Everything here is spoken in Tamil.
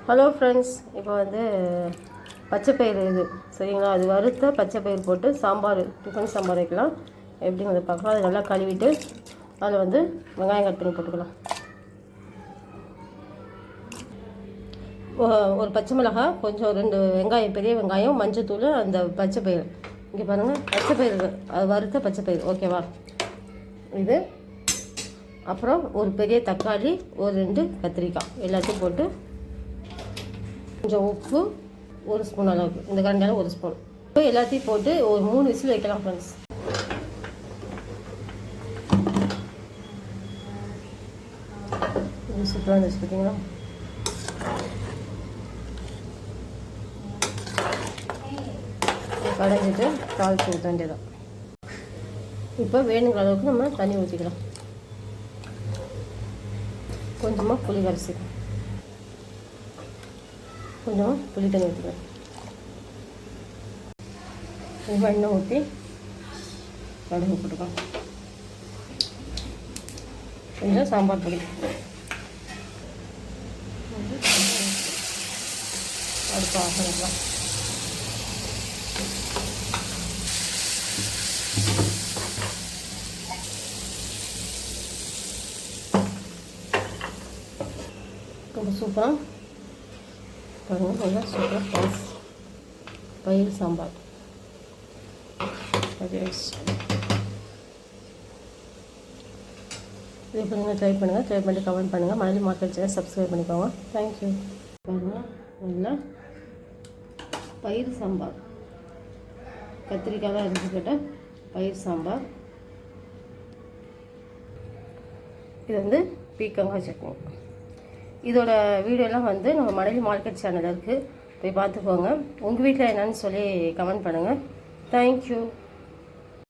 ஹலோ ஃப்ரெண்ட்ஸ், இப்போ வந்து பச்சைப்பயிறு இது சரிங்களா, அது வறுத்த பச்சைப்பயிறு போட்டு சாம்பார், டிஃபன் சாம்பார் வைக்கலாம். எப்படிங்கிறத பார்க்கலாம். அதை நல்லா கழுவிட்டு அதில் வந்து வெங்காயம் கட் பண்ணி போட்டுக்கலாம். ஒரு பச்சை மிளகாய், கொஞ்சம் 2 வெங்காயம், பெரிய வெங்காயம், மஞ்சத்தூள், அந்த பச்சைப்பயிறு. இங்கே பாருங்கள், பச்சைப்பயிறு, அது வறுத்த பச்சைப்பயிறு. ஓகேவா? இது அப்புறம் ஒரு பெரிய தக்காளி, ஒரு 2 கத்திரிக்காய் எல்லாத்தையும் போட்டு கொஞ்சம் உப்பு, 1 ஸ்பூன் அளவுக்கு, இந்த கரண்டியால் 1 ஸ்பூன் இப்போ எல்லாத்தையும் போட்டு ஒரு 3 விசில் வைக்கலாம் ஃப்ரெண்ட்ஸ். சூப்பராக இருந்துச்சு பார்த்தீங்களா? கடைஞ்சிட்டு தாளித்து ஊற்ற வேண்டியதான். இப்போ வேணுங்கிற அளவுக்கு நம்ம தண்ணி ஊற்றிக்கலாம். கொஞ்சமாக புளி கரைச்சிக்கலாம், கொஞ்சம் புளி தண்ணி ஊற்றிக்கலாம். கொஞ்சம் எண்ணெய் ஊற்றி கடுகு போட்டுக்கலாம். கொஞ்சம் சாம்பார் பொடி, அடுப்பு ஆஃப் பண்ணிக்கலாம். ரொம்ப சூப்பராக பாருங்கள், நல்லா சூப்பராக பயிர் சாம்பார். இது இப்போ நீங்கள் ட்ரை பண்ணி கமெண்ட் பண்ணுங்கள். மணலி மார்க்கெட் சேனல் சப்ஸ்கிரைப் பண்ணிக்கோங்க. தேங்க்யூ. பாருங்கள், நல்லா பயிர் சாம்பார், கத்திரிக்காய் அரிஞ்சிக்கிட்ட பயிர் சாம்பார். இது வந்து பீக்கங்காய் சட்னி. இதோட வீடியோலாம் வந்து நம்ம மணலி மார்க்கெட் சேனல் இருக்குது, போய் பார்த்துக்கோங்க. உங்கள் வீட்டில் என்னன்னு சொல்லி கமெண்ட் பண்ணுங்கள். தேங்க்யூ.